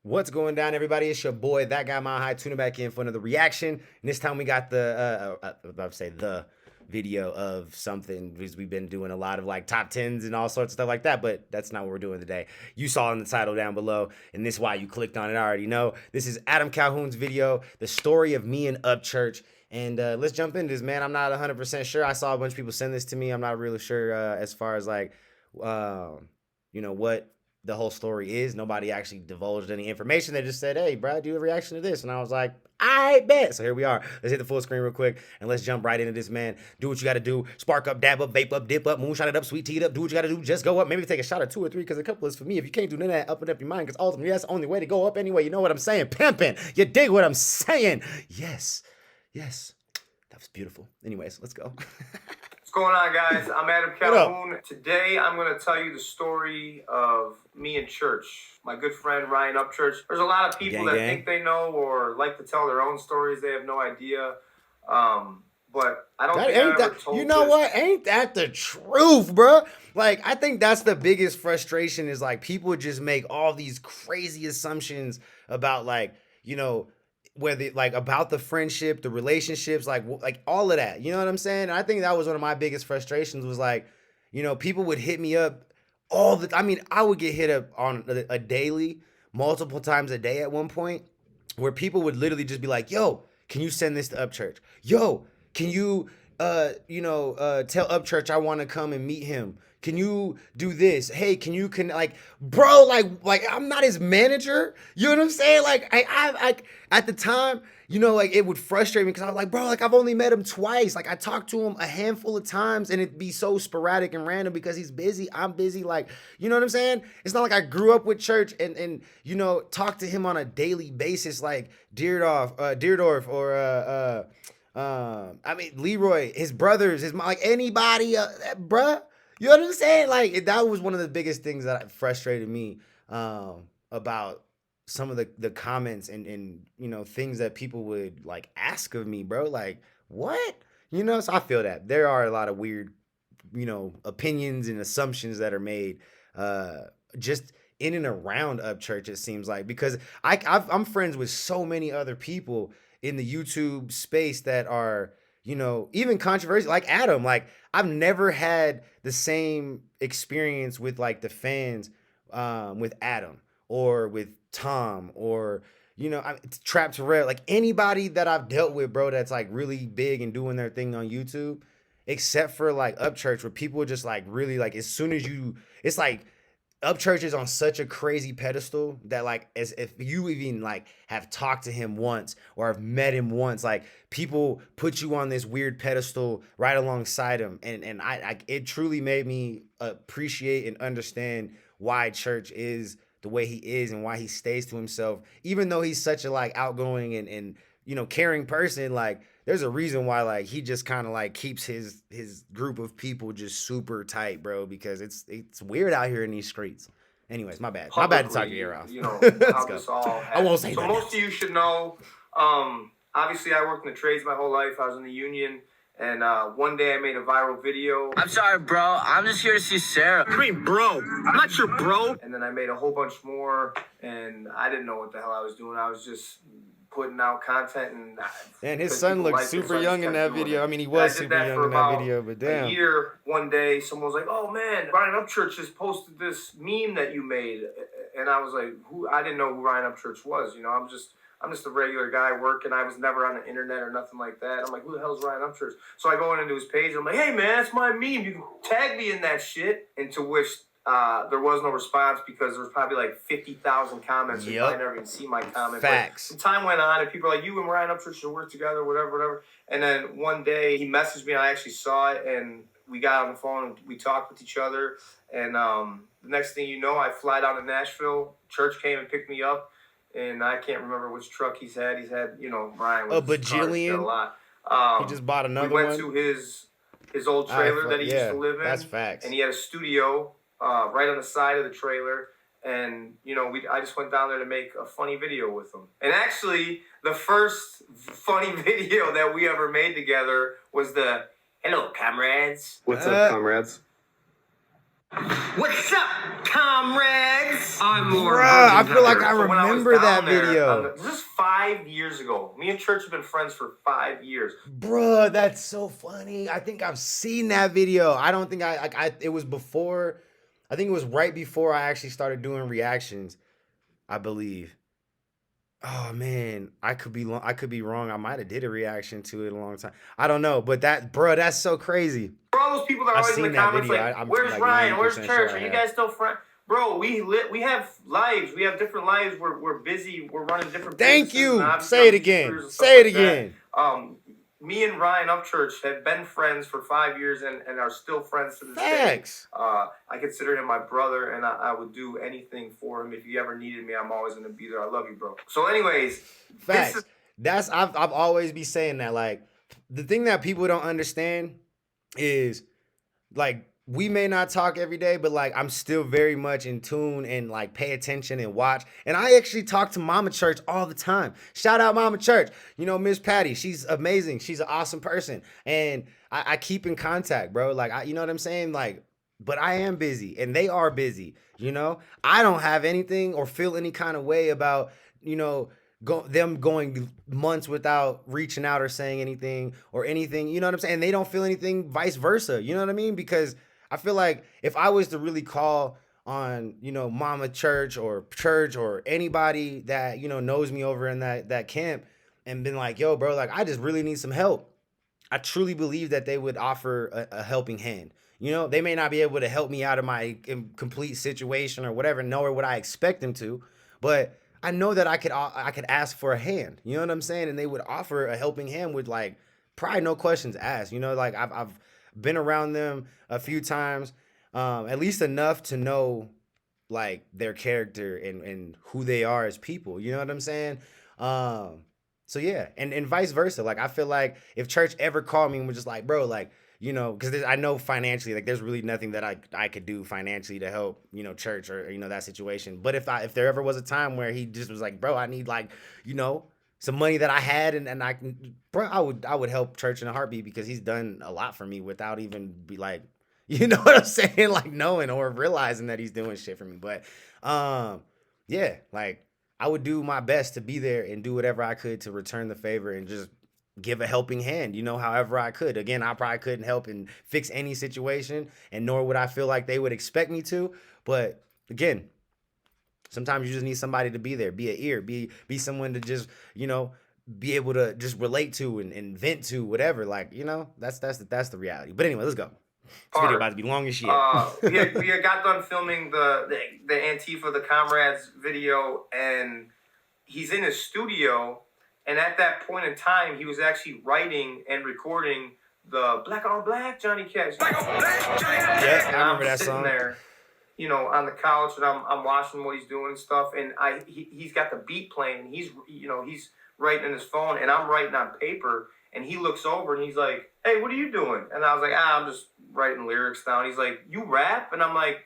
What's going down, everybody? It's your boy, That Guy Mile High, tuning back in for another reaction. And this time we got the video of something, because we've been doing a lot of like top 10s and all sorts of stuff like that, but that's not what we're doing today. You saw in the title down below, and this is why you clicked on it. I already know. This is Adam Calhoun's video, the story of me and Upchurch. And let's jump into this, man. I'm not 100% sure. I saw a bunch of people send this to me. I'm not really sure as far as like, what the whole story is. Nobody actually divulged any information. They just said, hey, bro, do a reaction to this. And I was like, I bet. So here we are. Let's hit the full screen real quick and let's jump right into this, man. Do what you got to do. Spark up, dab up, vape up, dip up, moonshine it up, sweet tea it up. Do what you got to do. Just go up. Maybe take a shot or 2 or 3, because a couple is for me. If you can't do none of that, up and up your mind, because ultimately that's the only way to go up anyway. You know what I'm saying? Pimping. You dig what I'm saying? Yes. Yes. That was beautiful. Anyways, let's go. What's going on, guys? I'm Adam Calhoun. Today, I'm going to tell you the story of me and church. My good friend, Ryan Upchurch. There's a lot of people that think they know or like to tell their own stories. They have no idea. But I don't think I ever told you know what? Ain't that the truth, bro? Like, I think that's the biggest frustration is, like, people just make all these crazy assumptions about, like, whether like about the friendship, the relationships, like all of that, you know what I'm saying? And I think that was one of my biggest frustrations was like, people would hit me up I would get hit up on a daily, multiple times a day at one point, where people would literally just be like, yo, can you send this to Upchurch? Yo, can you, tell Upchurch I want to come and meet him? Can you do this? Hey, bro, like I'm not his manager. You know what I'm saying? Like I at the time, it would frustrate me because I was like, bro, like I've only met him twice. Like I talked to him a handful of times and it'd be so sporadic and random because he's busy. I'm busy. Like, you know what I'm saying? It's not like I grew up with church and talk to him on a daily basis, like Deerdorf or Leroy, his brothers, his mom, like anybody, bruh. You know what I'm saying? Like, that was one of the biggest things that frustrated me about some of the comments and things that people would, like, ask of me, bro. Like, what? So I feel that. There are a lot of weird, opinions and assumptions that are made just in and around Upchurch, it seems like. Because I'm friends with so many other people in the YouTube space that are, even controversial, like Adam. Like, I've never had the same experience with like the fans with Adam or with Tom or Trap Terrell, like anybody that I've dealt with, bro, that's like really big and doing their thing on YouTube, except for like Upchurch, where people are just like really like, as soon as it's like Upchurch is on such a crazy pedestal that, like, as if you even like have talked to him once or have met him once, like people put you on this weird pedestal right alongside him, and I it truly made me appreciate and understand why church is the way he is and why he stays to himself, even though he's such a like outgoing and caring person. Like, there's a reason why, like, he just kind of like keeps his group of people just super tight, bro, because it's weird out here in these streets. Anyways, my bad. My bad to talk your ear off. How this all I won't say that. So most of you should know, obviously I worked in the trades my whole life. I was in the union. And one day I made a viral video. I'm sorry, bro. I'm just here to see Sarah. I mean, bro. I'm not your bro. And then I made a whole bunch more, and I didn't know what the hell I was doing. I was just putting out content, and his son looked super young in that video. I mean, he was super young in that video, but damn. A year, one day, someone was like, "Oh man, Ryan Upchurch just posted this meme that you made," and I was like, "Who?" I didn't know who Ryan Upchurch was. I'm just a regular guy working. I was never on the internet or nothing like that. I'm like, who the hell's Ryan Upchurch? So I go into his page. I'm like, hey, man, that's my meme. You can tag me in that shit. And to which there was no response, because there was probably like 50,000 comments. Yep. I never even see my comment. Facts. But time went on, and people were like, you and Ryan Upchurch should work together, whatever. And then one day he messaged me, and I actually saw it, and we got on the phone, and we talked with each other. And the next thing you know, I fly down to Nashville. Church came and picked me up. And I can't remember which truck he's had. He's had, Ryan was a bajillion. A lot. He just bought another one. We went to his old trailer that he used to live in. That's facts. And he had a studio right on the side of the trailer. And, I just went down there to make a funny video with him. And actually, the first funny video that we ever made together was the, hello, comrades. What's up, comrades? What's up, comrades? I'm more. Bruh, I feel like I So when was remember down that there video. this is 5 years ago. Me and Church have been friends for 5 years. Bruh, that's so funny. I think I've seen that video. I don't think it was before. I think it was right before I actually started doing reactions, I believe. Oh man, I could be wrong. I might have did a reaction to it a long time. I don't know, but that's so crazy. For all those people that are I've always in seen the that comments video. like, I'm "Where's like Ryan? Where's 90% Church? sure I Are you have. guys still friends?" Bro, we have lives. We have different lives. We're busy. We're running different. Thank businesses, and you. obviously Say on it these again. careers and stuff Say it like that. again. Me and Ryan Upchurch have been friends for 5 years and are still friends to this Facts. day. I consider him my brother, and I would do anything for him. If you ever needed me, I'm always gonna be there. I love you, bro. So, anyways, Facts. I've always be saying that. Like, the thing that people don't understand is, like, we may not talk every day, but like I'm still very much in tune and like pay attention and watch. And I actually talk to Mama Church all the time. Shout out Mama Church. You know, Miss Patty, she's amazing. She's an awesome person. And I keep in contact, bro. Like, you know what I'm saying? Like, but I am busy and they are busy. You know, I don't have anything or feel any kind of way about, you know, them going months without reaching out or saying anything or anything. You know what I'm saying? And they don't feel anything vice versa. You know what I mean? Because I feel like if I was to really call on, you know, Mama Church or anybody that, you know, knows me over in that camp and been like, yo, bro, like I just really need some help. I truly believe that they would offer a helping hand. You know, they may not be able to help me out of my complete situation or whatever, nor would I expect them to, but I know that I could ask for a hand. You know what I'm saying? And they would offer a helping hand with like probably no questions asked. You know, like I've been around them a few times, at least enough to know like their character and who they are as people. You know what I'm saying? So yeah, and vice versa. Like I feel like if Church ever called me and was just like, bro, like, you know, because I know financially, like there's really nothing that I could do financially to help, you know, Church or you know that situation. But if there ever was a time where he just was like, bro, I need like, you know, some money that I had and I can, bro, I would help Church in a heartbeat because he's done a lot for me without even be like, you know what I'm saying, like knowing or realizing that he's doing shit for me. But yeah, like I would do my best to be there and do whatever I could to return the favor and just give a helping hand, you know, however I could. Again, I probably couldn't help and fix any situation, and nor would I feel like they would expect me to. But again, sometimes you just need somebody to be there, be an ear, be someone to just, you know, be able to just relate to and vent to, whatever. Like, you know, that's the reality. But anyway, let's go. This video about to be long as shit. we had got done filming the Antifa, the Comrades video, and he's in his studio. And at that point in time, he was actually writing and recording the Black on Black Johnny Cash. Black on Black Johnny Cash. Yeah, And I remember that sitting song. there, you know, on the couch, and I'm watching what he's doing and stuff. And he's got the beat playing. He's writing on his phone, and I'm writing on paper. And he looks over and he's like, "Hey, what are you doing?" And I was like, "I'm just writing lyrics down." He's like, "You rap?" And I'm like,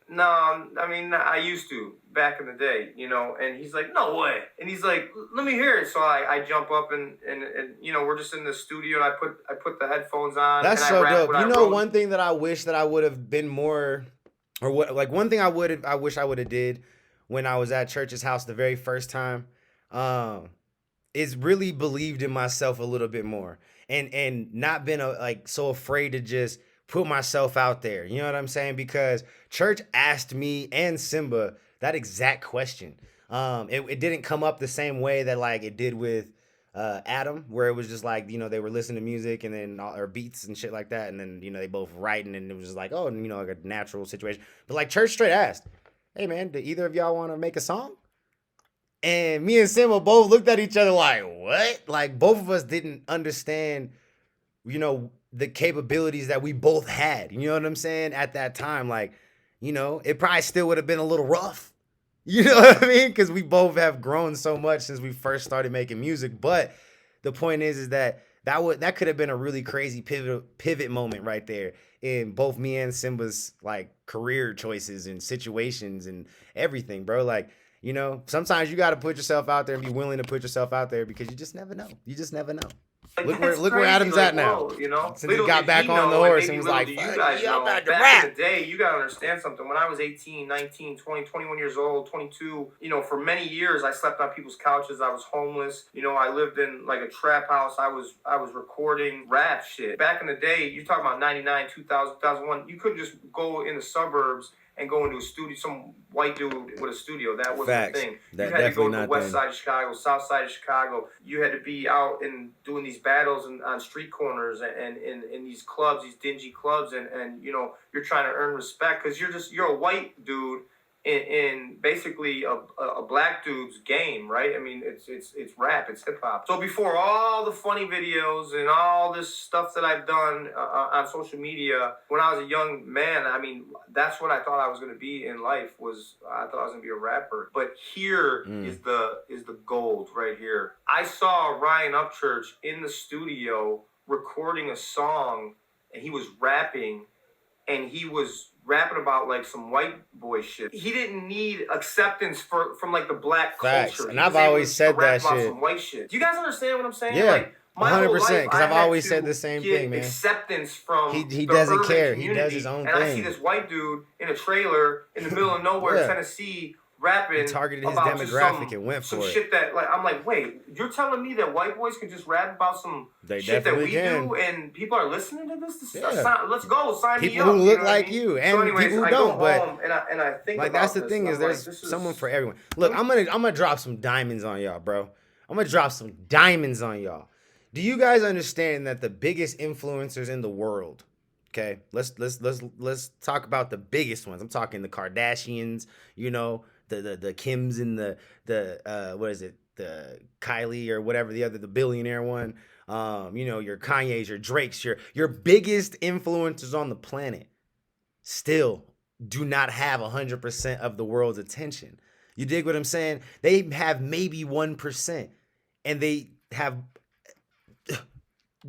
"No, I mean, I used to back in the day, you know." And he's like, "No way." And he's like, "Let me hear it." So I jump up and you know, we're just in the studio, and I put the headphones on. That's and so I rap dope. what You I know, wrote. one thing that I wish that I would have been more, or what, like one thing I wish I would have did when I was at Church's house the very first time, is really believed in myself a little bit more, and not been like so afraid to just put myself out there. You know what I'm saying? Because Church asked me and Simba that exact question. It didn't come up the same way that like it did with Adam, where it was just like, you know, they were listening to music and then or beats and shit like that, and then, you know, they both writing, and it was just like, oh, you know, like a natural situation. But like Church straight asked, "Hey man, do either of y'all want to make a song?" And me and Simba both looked at each other like, what? Like both of us didn't understand, you know, the capabilities that we both had. You know what I'm saying? At that time, like, you know, it probably still would have been a little rough. You know what I mean? Because we both have grown so much since we first started making music. But the point is that that could have been a really crazy pivot moment right there in both me and Simba's like career choices and situations and everything, bro. Like, you know, sometimes you got to put yourself out there and be willing to put yourself out there because you just never know. You just never know. Like, Look that's where crazy, Adam's like, at now. whoa, you know? Since he got back on the horse and was like, you "Fuck, guys yeah, I'm know, about to back rap." in the day, you got to understand something. When I was 18, 19, 20, 21 years old, 22, you know, for many years, I slept on people's couches. I was homeless. You know, I lived in like a trap house. I was recording rap shit. Back in the day, you're talking about 99, 2000, 2001, you couldn't just go in the suburbs and go into a studio, some white dude with a studio. That wasn't Facts. a thing. That You had to go definitely to the not west thing. side of Chicago, south side of Chicago. You had to be out and doing these battles on street corners and in these clubs, these dingy clubs, and you know, you're trying to earn respect because you're a white dude in basically a black dude's game, right? I mean, it's rap, it's hip hop. So before all the funny videos and all this stuff that I've done on social media, when I was a young man, I mean, that's what I thought I was going to be in life. I thought I was going to be a rapper. But here is the gold right here. I saw Ryan Upchurch in the studio recording a song, and he was rapping, and he was rapping about like some white boy shit. He didn't need acceptance from like the black Facts. culture. And He I've was able always to said rap that about shit. some white shit. Do you guys understand what I'm saying? Yeah. Like, my whole 100%, life, 'cause I I've had always to said the same get thing, man. acceptance from He the doesn't urban care. He community, does his own and I see thing. this white dude in a trailer in the middle of nowhere, Yeah. Tennessee, rapping He targeted his about just demographic and went some for it. shit that, like, I'm like, wait, you're telling me that white boys can just rap about some They shit that definitely we can. do, and people are listening to this? Yeah. Let's go, sign me People up. who look know what I like mean? you and So anyways, people who I don't, go but home and I think like about that's the this, thing and is I'm there's like, this is someone for everyone. Look, I'm gonna drop some diamonds on y'all, bro. I'm gonna drop some diamonds on y'all. Do you guys understand that the biggest influencers in the world? Okay, let's talk about the biggest ones. I'm talking the Kardashians, you know, the Kims and the what is it, the Kylie or whatever the billionaire one. You know, your Kanye's, your Drake's, your biggest influencers on the planet still do not have 100% of the world's attention. You dig what I'm saying? They have maybe 1%, and they have.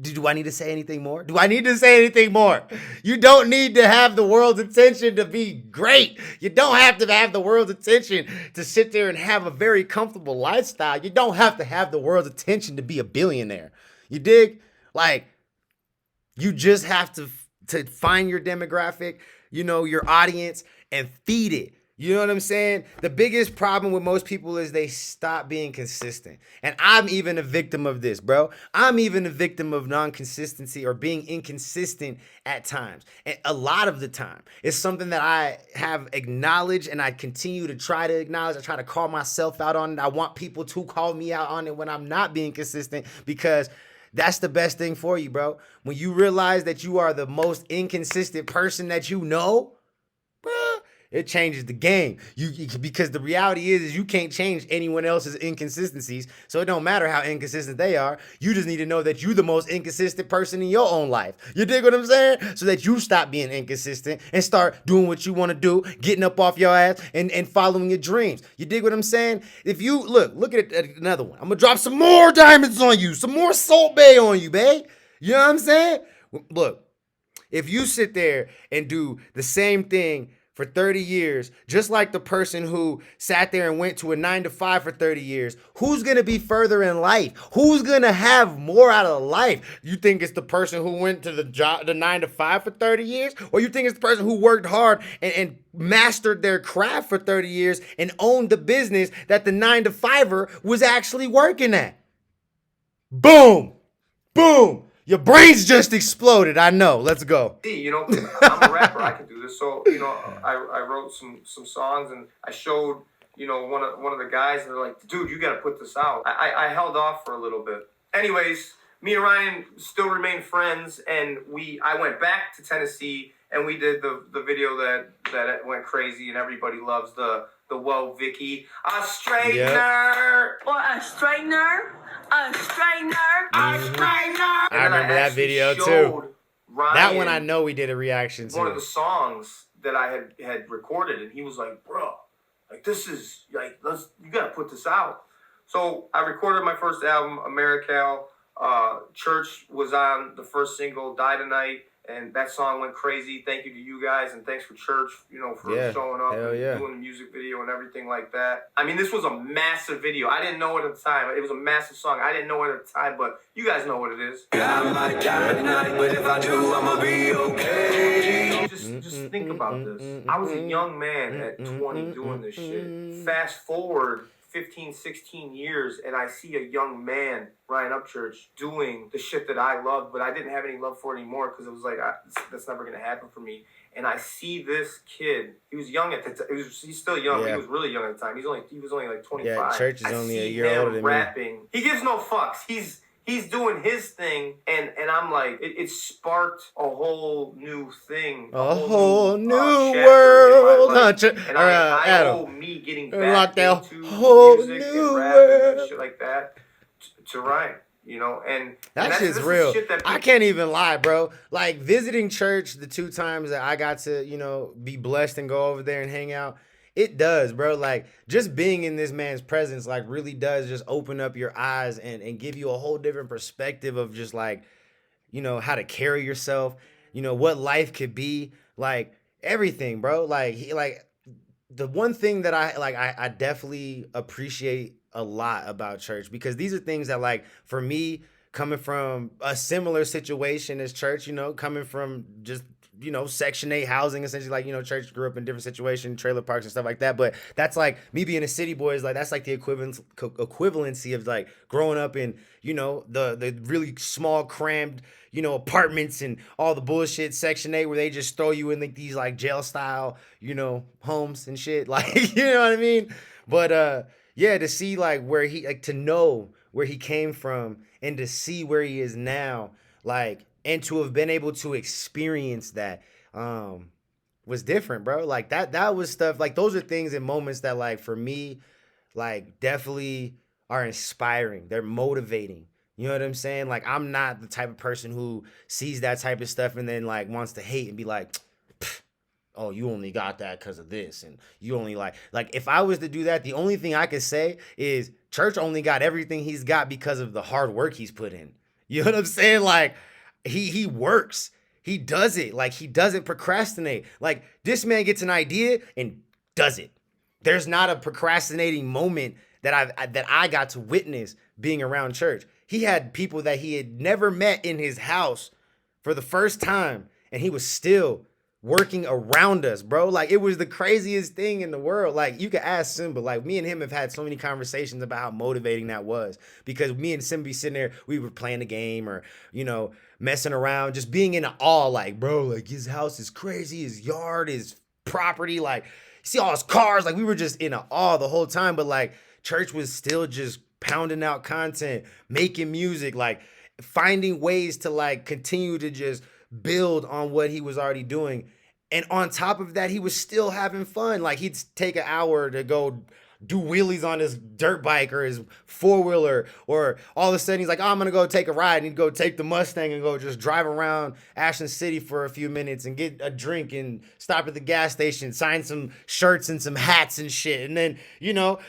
Do I need to say anything more? Do I need to say anything more? You don't need to have the world's attention to be great. You don't have to have the world's attention to sit there and have a very comfortable lifestyle. You don't have to have the world's attention to be a billionaire. You dig? Like, you just have to find your demographic, you know, your audience, and feed it. You know what I'm saying? The biggest problem with most people is they stop being consistent. And I'm even a victim of this, bro. I'm even a victim of non-consistency or being inconsistent at times. And a lot of the time, it's something that I have acknowledged and I continue to try to acknowledge. I try to call myself out on it. I want people to call me out on it when I'm not being consistent, because that's the best thing for you, bro. When you realize that you are the most inconsistent person that you know, bro, it changes the game. Because the reality is you can't change anyone else's inconsistencies. So it don't matter how inconsistent they are. You just need to know that you're the most inconsistent person in your own life. You dig what I'm saying? So that you stop being inconsistent and start doing what you want to do, getting up off your ass and following your dreams. You dig what I'm saying? If you look at another one. I'm gonna drop some more diamonds on you, some more Salt Bay on you, babe. You know what I'm saying? Look, if you sit there and do the same thing for 30 years, just like the person who sat there and went to a 9-to-5 for 30 years, who's going to be further in life? Who's going to have more out of life? You think it's the person who went to the 9-to-5 for 30 years? Or you think it's the person who worked hard and mastered their craft for 30 years and owned the business that the 9-to-5er was actually working at? Boom! Boom! Your brain's just exploded. I know. Let's go. You know, I'm a rapper. I can do this. So, you know, I wrote some songs, and I showed, you know, one of the guys, and they're like, dude, you got to put this out. I held off for a little bit. Anyways, me and Ryan still remain friends, and I went back to Tennessee, and we did the video that went crazy, and everybody loves the Whoa Vicky, a straightener, Yep. Or a straightener, a straightener, a straightener. I remember that video too. That one I know we did a reaction to. One of the songs that I had recorded, and he was like, bro, like, this is, like, you got to put this out. So I recorded my first album, Lyrical. Church was on the first single, Die Tonight, And that song went crazy. Thank you to you guys, and thanks for church, for showing up and doing the music video and everything like that. I mean, this was a massive video. I didn't know it at the time. It was a massive song. I didn't know it at the time, but you guys know what it is. I might die tonight, but if I do, I'ma be okay. Just think about this. I was a young man at 20 doing this shit. Fast forward 15, 16 years, and I see a young man, Ryan Upchurch, doing the shit that I loved, but I didn't have any love for it anymore because it was like, that's never going to happen for me. And I see this kid. He was young at the time. He's still young. Yeah. He was really young at the time. He was only like 25. Yeah, Church is only a year older than rapping. He gives no fucks. He's doing his thing, and I'm like, it sparked a whole new thing. A whole new world. And I owe me getting back into whole music and rapping and shit like that to Ryan. And that shit's real. I can't even lie, bro. Like, visiting church the 2 times that I got to, be blessed and go over there and hang out, it does, bro. Like, just being in this man's presence, like, really does just open up your eyes and give you a whole different perspective of just, like, how to carry yourself, what life could be, like, everything, bro. Like, the one thing that I definitely appreciate a lot about church, because these are things that, like, for me, coming from a similar situation as church, coming from just, Section 8 housing, essentially, like, church grew up in different situations, trailer parks and stuff like that. But that's like me being a city boy is like, that's like the equivalency of like growing up in, the really small, crammed, apartments and all the bullshit Section 8 where they just throw you in like these like jail style, homes and shit. Like, you know what I mean? But, yeah, to see like where to know where he came from and to see where he is now, like, and to have been able to experience that was different, bro. Like, that was stuff, like, those are things and moments that, like, for me, like, definitely are inspiring. They're motivating. You know what I'm saying? Like, I'm not the type of person who sees that type of stuff and then, like, wants to hate and be like, oh, you only got that because of this, and you only like, if I was to do that, the only thing I could say is Church only got everything he's got because of the hard work he's put in. You know what I'm saying? Like, he works. He does it. Like, he doesn't procrastinate. Like, this man gets an idea and does it. There's not a procrastinating moment that I got to witness being around church. He had people that he had never met in his house for the first time, and he was still working around us, bro. Like, it was the craziest thing in the world. Like, you could ask Simba. Like, me and him have had so many conversations about how motivating that was, because me and Simba be sitting there, we were playing a game or, messing around, just being in awe, like, bro, like, his house is crazy, his yard, his property, like, see all his cars, like, we were just in awe the whole time. But like, church was still just pounding out content, making music, like, finding ways to like continue to just build on what he was already doing. And on top of that, he was still having fun. Like, he'd take an hour to go do wheelies on his dirt bike or his 4-wheeler, or all of a sudden he's like, oh, I'm gonna go take a ride, and he'd go take the Mustang and go just drive around Ashland City for a few minutes and get a drink and stop at the gas station, sign some shirts and some hats and shit, and then,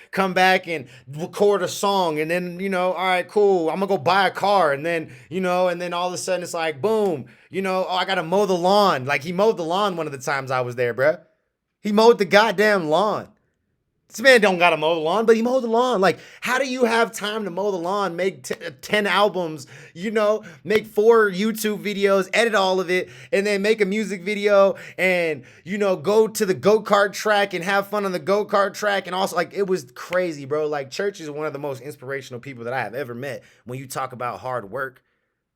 come back and record a song, and then, all right, cool, I'm gonna go buy a car, and then, and then all of a sudden it's like, boom, oh, I gotta mow the lawn. Like, he mowed the lawn one of the times I was there, bruh. He mowed the goddamn lawn. This man don't gotta mow the lawn, but he mowed the lawn. Like, how do you have time to mow the lawn, make 10 albums, make 4 YouTube videos, edit all of it, and then make a music video and, go to the go-kart track and have fun on the go-kart track? And also, like, it was crazy, bro. Like, Church is one of the most inspirational people that I have ever met when you talk about hard work.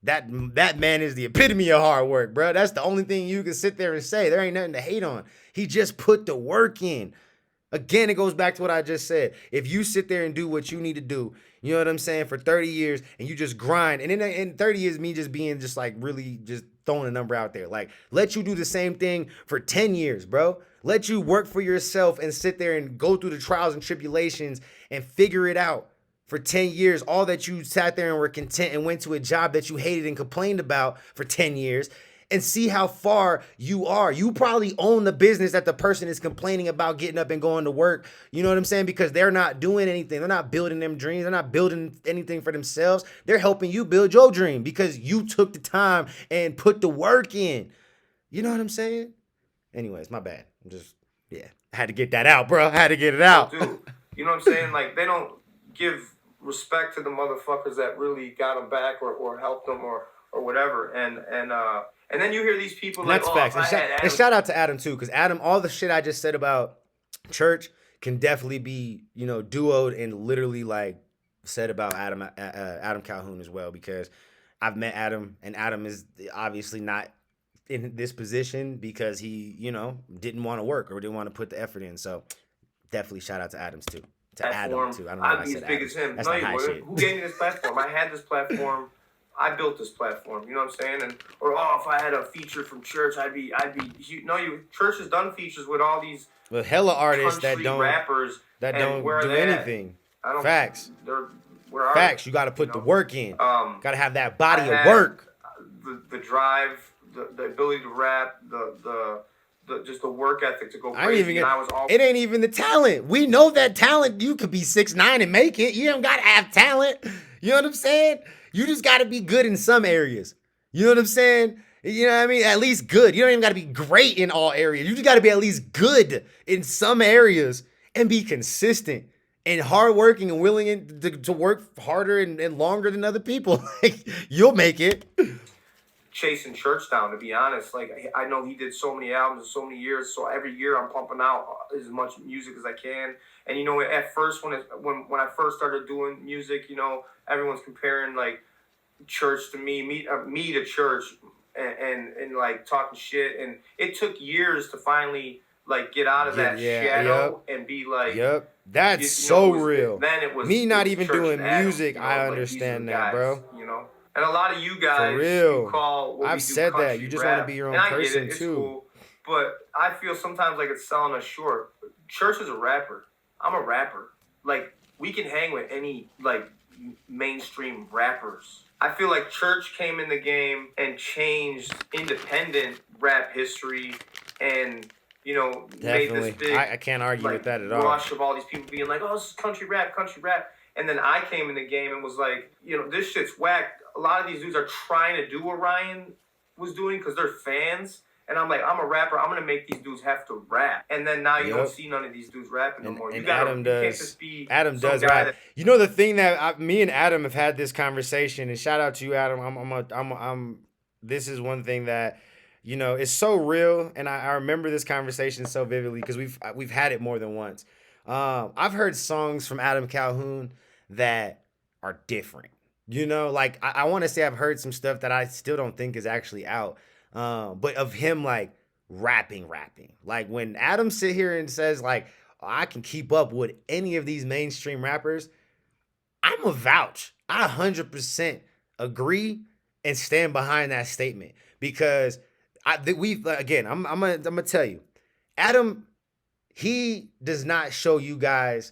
That man is the epitome of hard work, bro. That's the only thing you can sit there and say. There ain't nothing to hate on. He just put the work in. Again, it goes back to what I just said. If you sit there and do what you need to do, you know what I'm saying, for 30 years, and you just grind, and in 30 years, me just being just like really just throwing a number out there. Like, let you do the same thing for 10 years, bro. Let you work for yourself and sit there and go through the trials and tribulations and figure it out for 10 years. All that you sat there and were content and went to a job that you hated and complained about for 10 years. and see how far you are. You probably own the business that the person is complaining about getting up and going to work. You know what I'm saying? Because they're not doing anything. They're not building them dreams. They're not building anything for themselves. They're helping you build your dream because you took the time and put the work in. You know what I'm saying? Anyways, my bad. I had to get that out, bro. I had to get it out. Oh, dude, you know what I'm saying? Like, they don't give respect to the motherfuckers that really got them back or helped them or whatever. And then you hear these people And like, that's facts. And shout out to Adam too, because Adam, all the shit I just said about church can definitely be, duoed and literally like said about Adam Calhoun as well, because I've met Adam, and Adam is obviously not in this position because he, didn't want to work or didn't want to put the effort in. So definitely shout out to Adams too. Adam too. I don't know why I I'd be said as big Adam. as him. That's No, not you high wouldn't. shit. Who gave me this platform? I had this platform. I built this platform. You know what I'm saying? If I had a feature from church, I'd be. Church has done features with all these With hella artists that country don't rappers do anything. Facts. Where are Facts. they? You got to put the work in. Got to have that body I of had work. The drive, the ability to rap, just the work ethic to go crazy. It ain't even the talent. We know that talent. You could be 6'9" and make it. You don't gotta have talent. You know what I'm saying? You just gotta be good in some areas. You know what I'm saying? You know what I mean? At least good. You don't even gotta be great in all areas. You just gotta be at least good in some areas and be consistent and hardworking and willing to work harder and longer than other people. Like, you'll make it. Chasing church down, to be honest. Like, I know he did so many albums in so many years, so every year I'm pumping out as much music as I can. And at first when I first started doing music, everyone's comparing like church to me to church, and like talking shit, and it took years to finally like get out of that shadow and be like, that's so real. Then it was me not even doing music. Adam, I understand that, bro. And a lot of you guys, for real, you call what I've said that. You just want to be your own person it's too. Cool, but I feel sometimes like it's selling us short. Church is a rapper. I'm a rapper. Like, we can hang with any like mainstream rappers. I feel like Church came in the game and changed independent rap history, and made this big. I can't argue with that at all. Rush of all these people being like, "Oh, this is country rap," and then I came in the game and was like, this shit's whack. A lot of these dudes are trying to do what Ryan was doing because they're fans. And I'm like, I'm a rapper. I'm going to make these dudes have to rap. And then now you don't see none of these dudes rapping no more. Adam does rap. The thing that me and Adam have had this conversation, and shout out to you, Adam. This is one thing that, is so real. And I remember this conversation so vividly because we've had it more than once. I've heard songs from Adam Calhoun that are different. Like I want to say I've heard some stuff that I still don't think is actually out. But of him like rapping. Like when Adam sit here and says like, I can keep up with any of these mainstream rappers, I'm a vouch. I 100% agree and stand behind that statement because I'm gonna tell you, Adam, he does not show you guys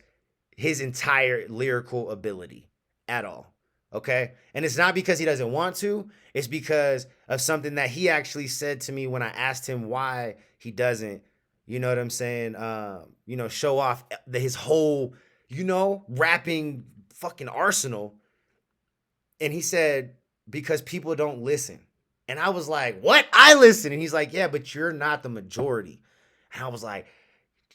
his entire lyrical ability at all. Okay. And it's not because he doesn't want to, it's because of something that he actually said to me when I asked him why he doesn't, you know what I'm saying? Show off his whole, rapping fucking arsenal. And he said, because people don't listen. And I was like, what? I listen. And he's like, yeah, but you're not the majority. And I was like,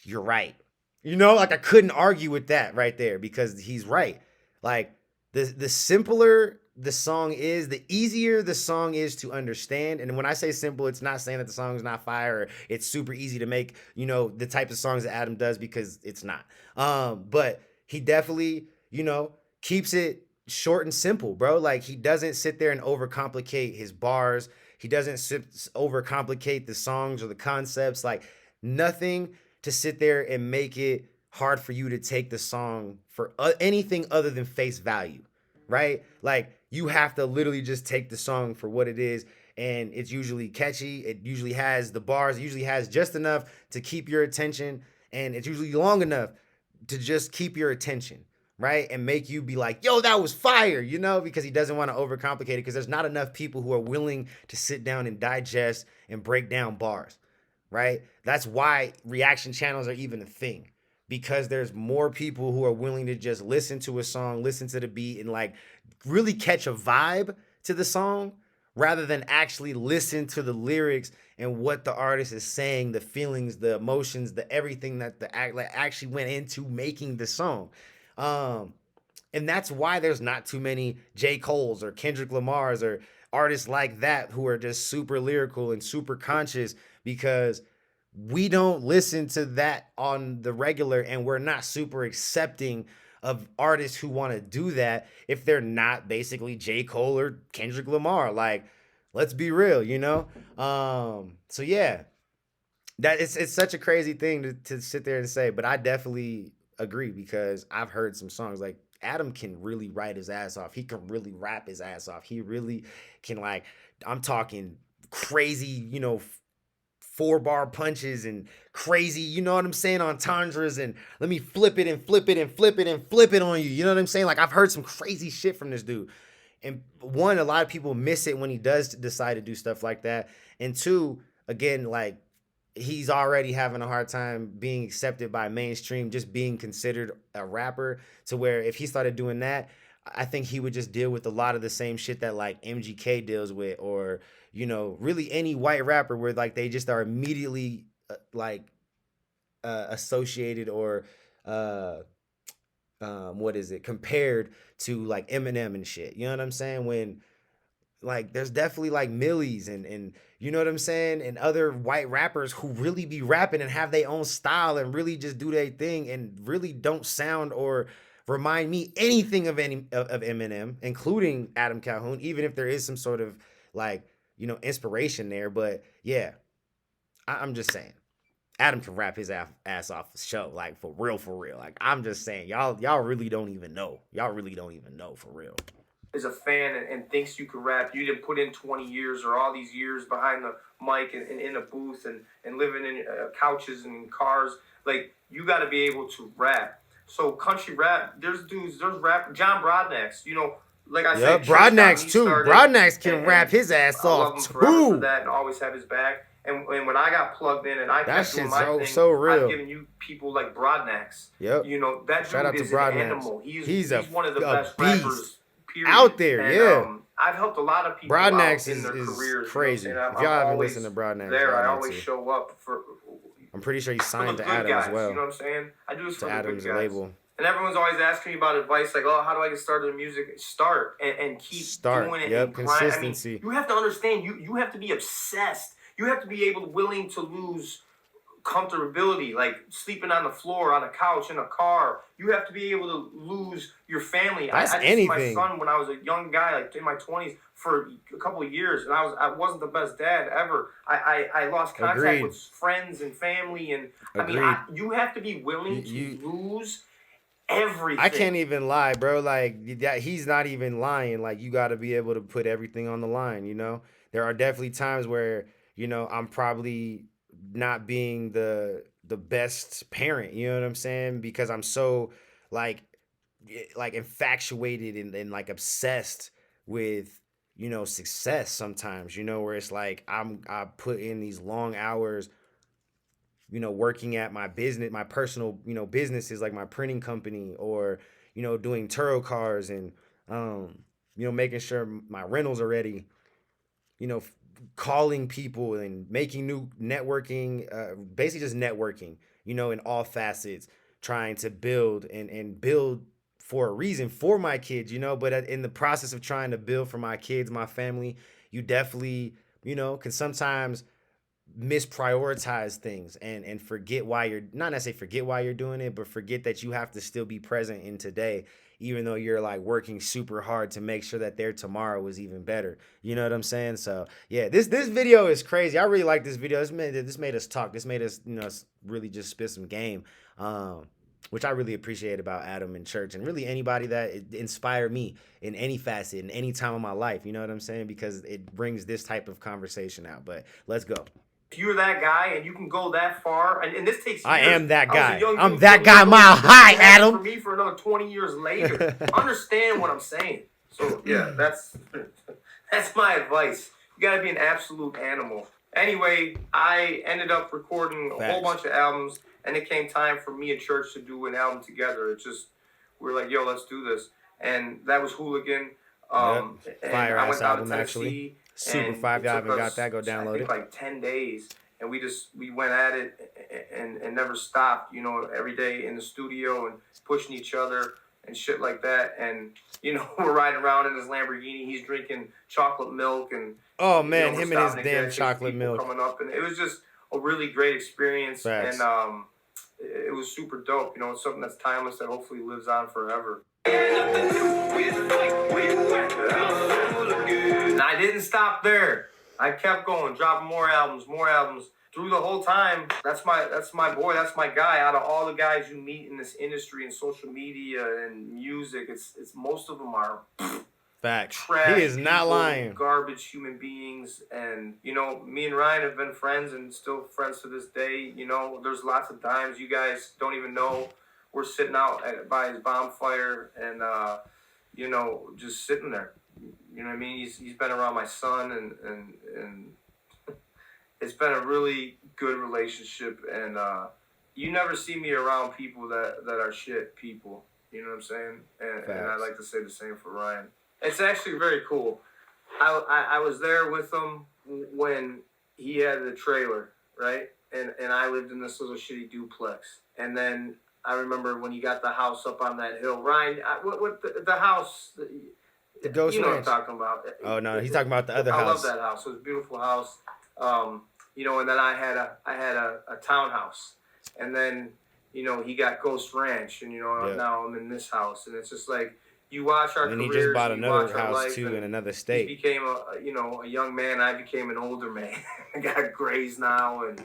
you're right. Like I couldn't argue with that right there because he's right. Like, the simpler the song is, the easier the song is to understand. And when I say simple, it's not saying that the song is not fire or it's super easy to make, the type of songs that Adam does, because it's not. But he definitely, keeps it short and simple, bro. Like, he doesn't sit there and overcomplicate his bars. He doesn't overcomplicate the songs or the concepts. Like, nothing to sit there and make it hard for you to take the song for anything other than face value, right? Like, you have to literally just take the song for what it is, and it's usually catchy. It usually has the bars. It usually has just enough to keep your attention, and it's usually long enough to just keep your attention, right? And make you be like, yo, that was fire, you know, because he doesn't want to overcomplicate it, because there's not enough people who are willing to sit down and digest and break down bars, right? That's why reaction channels are even a thing, because there's more people who are willing to just listen to a song, listen to the beat, and like really catch a vibe to the song rather than actually listen to the lyrics and what the artist is saying, the feelings, the emotions, the everything that the act like actually went into making the song. And that's why there's not too many J. Cole's or Kendrick Lamar's or artists like that who are just super lyrical and super conscious, because we don't listen to that on the regular, and we're not super accepting of artists who want to do that if they're not basically J. Cole or Kendrick Lamar. Like, let's be real, you know? So yeah, that it's such a crazy thing to sit there and say, but I definitely agree, because I've heard some songs like Adam can really write his ass off. He can really rap his ass off. He really can, like, I'm talking crazy, you know, 4-bar punches and crazy, you know what I'm saying, entendres, and let me flip it and flip it and flip it and flip it on you. You know what I'm saying? Like, I've heard some crazy shit from this dude. And one, a lot of people miss it when he does decide to do stuff like that. And two, again, like, he's already having a hard time being accepted by mainstream, just being considered a rapper, to where if he started doing that, I think he would just deal with a lot of the same shit that like MGK deals with, or, you know, really any white rapper, where like they just are immediately associated or what is it, compared to like Eminem and shit. You know what I'm saying? When like there's definitely like Millies and you know what I'm saying, and other white rappers who really be rapping and have their own style and really just do their thing and really don't sound or remind me anything of Eminem, including Adam Calhoun, even if there is some sort of like, you know, inspiration there. But yeah, I'm just saying, Adam can rap his ass off the show, like for real. Like, I'm just saying, y'all really don't even know. Y'all really don't even know, for real. Is a fan and thinks you can rap. You didn't put in 20 years or all these years behind the mic and in a booth and living in couches and cars. Like, you got to be able to rap. So country rap, there's rap, John Broadnax, you know, like I said, Broadnax too. Broadnax can rap his ass I love off him forever too. for that, and always have his back. And when I got plugged in and I That kept doing shit's my thing, so real. I've given you people like Broadnax. Yep. You know, that Shout out dude to is an Broadnax. animal. He's a one of the best beast rappers, period. out there. And, yeah. I've helped a lot of people Broadnax out in their is careers. crazy. You know what I'm If saying? y'all I'm haven't always listened to Broadnax, there. I y'all always need to. show up for I'm pretty sure he's for the signed good to Adam guys. as well. You know what I'm saying? I do this for To the Adam's good guys. label. And everyone's always asking me about advice, like, oh, how do I get started in music? Start and keep doing it. Yep, and grind. consistency. I mean, you have to understand, you have to be obsessed. You have to be willing to lose comfortability, like sleeping on the floor, on a couch, in a car. You have to be able to lose your family. That's I just anything. see my son when I was a young guy, like in my 20s, for a couple of years, and I wasn't the best dad ever. I lost contact with friends and family, and I mean, you have to be willing to lose everything. I can't even lie, bro. Like, he's not even lying. Like, you got to be able to put everything on the line, you know? There are definitely times where, you know, I'm probably not being the best parent, you know what I'm saying? Because I'm so like infatuated and like obsessed with, you know, success sometimes, you know, where it's like I put in these long hours, you know, working at my business, my personal, you know, businesses like my printing company, or, you know, doing Turo cars and, you know, making sure my rentals are ready, you know, calling people and making new networking, basically just networking, you know, in all facets, trying to build and build for a reason for my kids, you know, but in the process of trying to build for my kids, my family, you definitely, you know, can sometimes misprioritize things and forget why you're not necessarily forget why you're doing it, but forget that you have to still be present in today, even though you're like working super hard to make sure that their tomorrow is even better. You know what I'm saying? So yeah, this video is crazy. I really like this video. This made us talk. This made us, you know, really just spit some game, which I really appreciate about Adam and Church, and really anybody that inspired me in any facet, in any time of my life. You know what I'm saying? Because it brings this type of conversation out. But let's go. If you're that guy and you can go that far, and this takes years. I am that I was a guy. young I'm dude that guy 20 mile years old. high, You had it Adam. For me, for another 20 years later. Understand what I'm saying. So yeah, that's my advice. You gotta be an absolute animal. Anyway, I ended up recording a whole bunch of albums, and it came time for me and Church to do an album together. It just, we were like, yo, let's do this. And that was Hooligan. And Fire I ass went down album, to Tennessee, actually. Super and fire. If y'all it took haven't got us, that, go download I think it. like 10 days. And we went at it and never stopped, you know, every day in the studio and pushing each other and shit like that. And, you know, we're riding around in his Lamborghini. He's drinking chocolate milk. And Oh, man, we're him and his stopping to damn gas chocolate people milk. coming up. And it was just a really great experience. Facts. And it was super dope. You know, it's something that's timeless that hopefully lives on forever. And I didn't stop there. I kept going, dropping more albums. Through the whole time, that's my boy, that's my guy. Out of all the guys you meet in this industry and social media and music, it's most of them are Facts. trash. He is not people, lying. Garbage human beings. And you know, me and Ryan have been friends and still friends to this day. You know, there's lots of times you guys don't even know we're sitting out by his bonfire and you know, just sitting there. You know what I mean? He's been around my son and it's been a really good relationship, and you never see me around people that are shit people. You know what I'm saying? And I like to say the same for Ryan. It's actually very cool. I was there with him when he had the trailer, right? And I lived in this little shitty duplex. And then I remember when he got the house up on that hill. Ryan, what the house? The Ghost you know Ranch. what I'm talking about. Oh, no, he's talking about the other house. I love that house. It was a beautiful house. You know, and then I had a townhouse, and then you know he got Ghost Ranch, and you know now I'm in this house, and it's just like you watch our careers. And he just bought another house house too in another state. He became a young man. I became an older man. I got grays now, and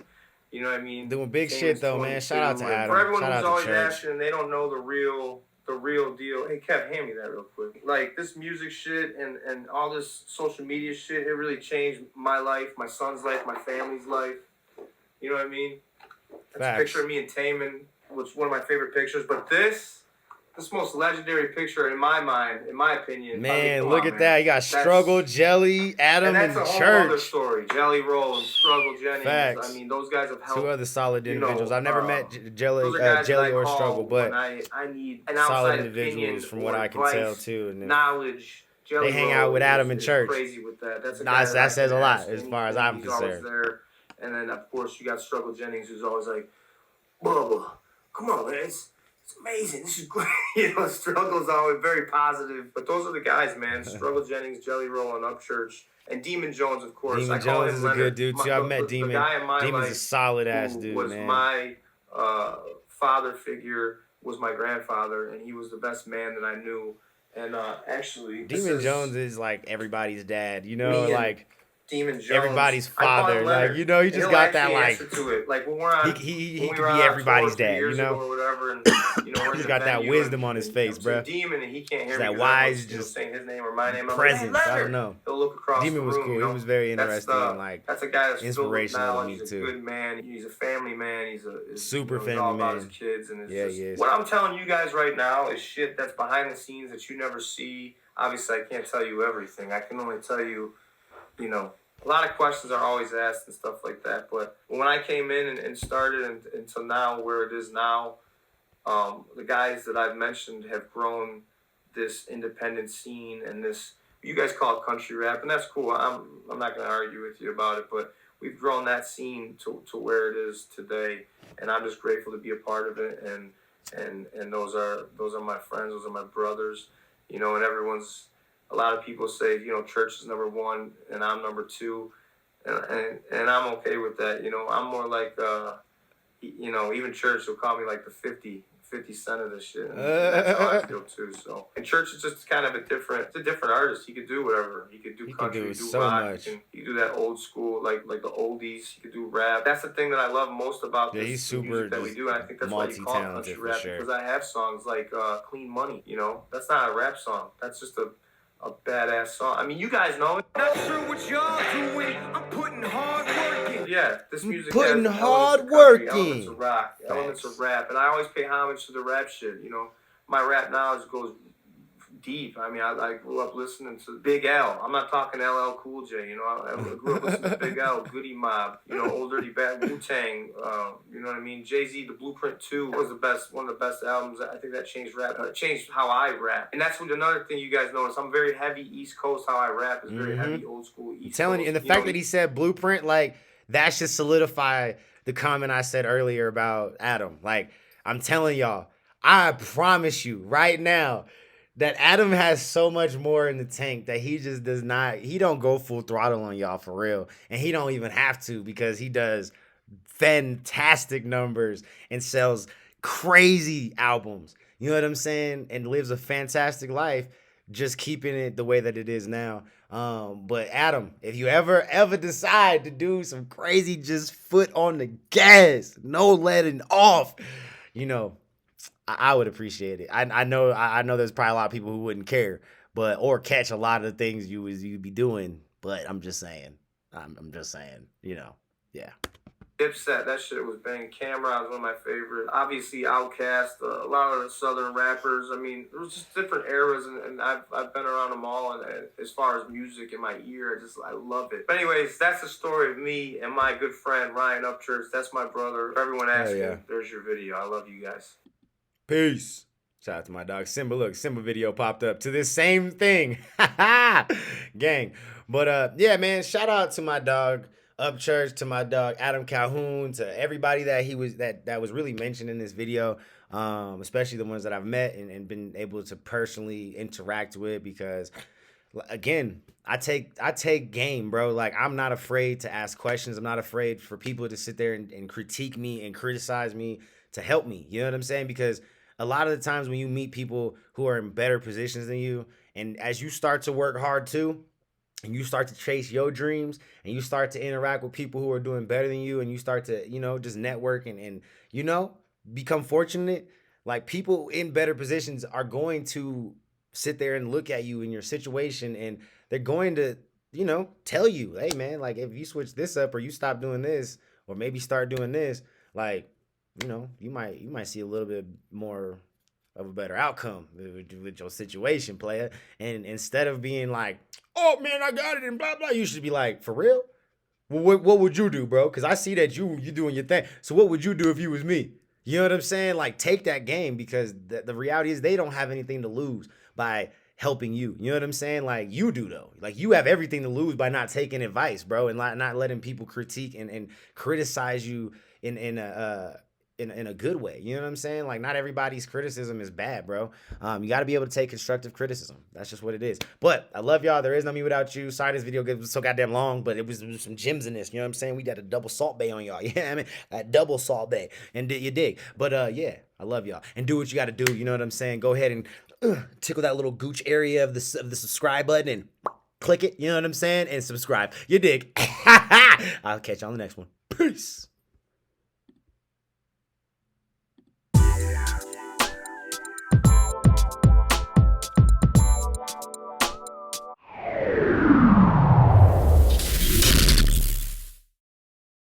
you know what I mean. Doing big shit though, man. Shout out to Adam. For everyone Shout who's out always to Church. asking, they don't know the real deal. Hey, Kev, hand me that real quick. Like, this music shit and all this social media shit, it really changed my life, my son's life, my family's life. You know what I mean? That's a picture of me and Taman, which is one of my favorite pictures. But this most legendary picture in my mind, in my opinion. Man, look at that. You got Struggle, Jelly, Adam, and that's a whole Church. other story. Jelly Roll and Struggle Jennings. Facts. I mean, those guys have helped. Two other solid individuals. I've never met Jelly or Struggle, but I need an solid outside individuals from what or I can advice, tell too. And knowledge. Jelly they hang Roll out with Adam and is Church. Crazy with that. That's a Nah, guy that says a lot ask as far as I'm he's always concerned. there. And then of course you got Struggle Jennings, who's always like, Bubba, come on, man. It's amazing. This is great. You know, Struggle's always very positive. But those are the guys, man. Struggle Jennings, Jelly Roll, and Upchurch. And Demon Jones, of course. Demon Jones is a good dude, too. I've met Demon. Demon's a solid-ass dude, was man. my father figure, was my grandfather, and he was the best man that I knew. And actually... Demon Jones is like everybody's dad, you know? Like... Demon Jones. Everybody's father, like, you know, he just got that, like, to it. Like when we're on, he could be everybody's dad, you know, or whatever, and you know, he's got that wisdom on his face, bro. Demon, and he can't hear me. That wise, just saying his name or my name. Presence. Like, I don't know. He'll look across Demon was the room, cool. You know? He was very interesting, and like that's a guy that's inspirational to me He's a too. good man. He's a family man. He's super family all about man. his kids, and yeah, he is. What I'm telling you guys right now is shit that's behind the scenes that you never see. Obviously, I can't tell you everything. I can only tell you, you know. A lot of questions are always asked and stuff like that. But when I came in and started until now, where it is now, the guys that I've mentioned have grown this independent scene and this, you guys call it country rap, and that's cool. I'm not going to argue with you about it, but we've grown that scene to where it is today. And I'm just grateful to be a part of it. And those are my friends. Those are my brothers, you know, and everyone's, a lot of people say, you know, Church is number one and I'm number two. And I'm okay with that. You know, I'm more like, you know, even Church will call me like the 50 Cent of this shit. And that's how I feel too. So, and Church is just kind of a different artist. He could do whatever. He could do country, he could do so rock. much. He could do that old school, like the oldies. He could do rap. That's the thing that I love most about this he's super music that we do. And I think that's why you call it country rap, because I have songs like Clean Money. You know, that's not a rap song. That's just a a badass song. I mean, you guys know it. Not sure what y'all doing. I'm putting hard work in. Yeah, this music Putting has hard elements of work country, elements in. of rock, elements of rap, and I always pay homage to the rap shit. You know, my rap knowledge goes deep. I mean, I grew up listening to Big L. I'm not talking LL Cool J. You know, I grew up listening to Big L, Goody Mob. You know, Old Dirty Bad, Wu-Tang. You know what I mean? Jay-Z, The Blueprint 2 was one of the best albums. I think that changed rap. It changed how I rap, and that's another thing you guys notice. I'm very heavy East Coast. How I rap is very heavy old school East Coast. Telling you, and the fact that he said Blueprint, like that should solidify the comment I said earlier about Adam. Like, I'm telling y'all, I promise you right now that Adam has so much more in the tank that he just does not, he don't go full throttle on y'all for real. And he don't even have to, because he does fantastic numbers and sells crazy albums. You know what I'm saying? And lives a fantastic life, just keeping it the way that it is now. But Adam, if you ever decide to do some crazy, just foot on the gas, no letting off, you know, I would appreciate it. I know there's probably a lot of people who wouldn't care, but or catch a lot of the things you'd be doing. But I'm just saying, you know, yeah. Dipset, that shit was banging. Camera was one of my favorites. Obviously, Outkast, a lot of the southern rappers. I mean, there was just different eras, and I've been around them all. And as far as music in my ear, I love it. But anyways, that's the story of me and my good friend Ryan Upchurch. That's my brother. For everyone asking, there's your video. I love you guys. Peace. Shout out to my dog Simba. Look, Simba video popped up to this same thing. Gang. But yeah, man, shout out to my dog Upchurch, to my dog Adam Calhoun, to everybody that was really mentioned in this video, especially the ones that I've met and been able to personally interact with, because again, I take game, bro. Like, I'm not afraid to ask questions. I'm not afraid for people to sit there and critique me and criticize me to help me. You know what I'm saying? Because a lot of the times when you meet people who are in better positions than you, and as you start to work hard too, and you start to chase your dreams, and you start to interact with people who are doing better than you, and you start to, you know, just network and you know, become fortunate, like, people in better positions are going to sit there and look at you in your situation, and they're going to, you know, tell you, hey man, like, if you switch this up, or you stop doing this, or maybe start doing this, like, you know, you might see a little bit more of a better outcome with your situation, player. And instead of being like, oh man, I got it, and blah blah, you should be like, for real? Well, what would you do, bro? Because I see that you doing your thing. So what would you do if you was me? You know what I'm saying? Like, take that game, because the reality is they don't have anything to lose by helping you. You know what I'm saying? Like, you do though. Like, you have everything to lose by not taking advice, bro, and not letting people critique and criticize you in a good way. You know what I'm saying? Like, not everybody's criticism is bad, bro. You got to be able to take constructive criticism. That's just what it is. But I love y'all. There is no me without you. Sorry this video was so goddamn long, but it was some gems in this. You know what I'm saying? We got a double salt bay on y'all. Yeah, I mean, a double salt bay. And you dig. But yeah, I love y'all. And do what you got to do. You know what I'm saying? Go ahead and tickle that little gooch area of the subscribe button and click it. You know what I'm saying? And subscribe. You dig. I'll catch you on the next one. Peace.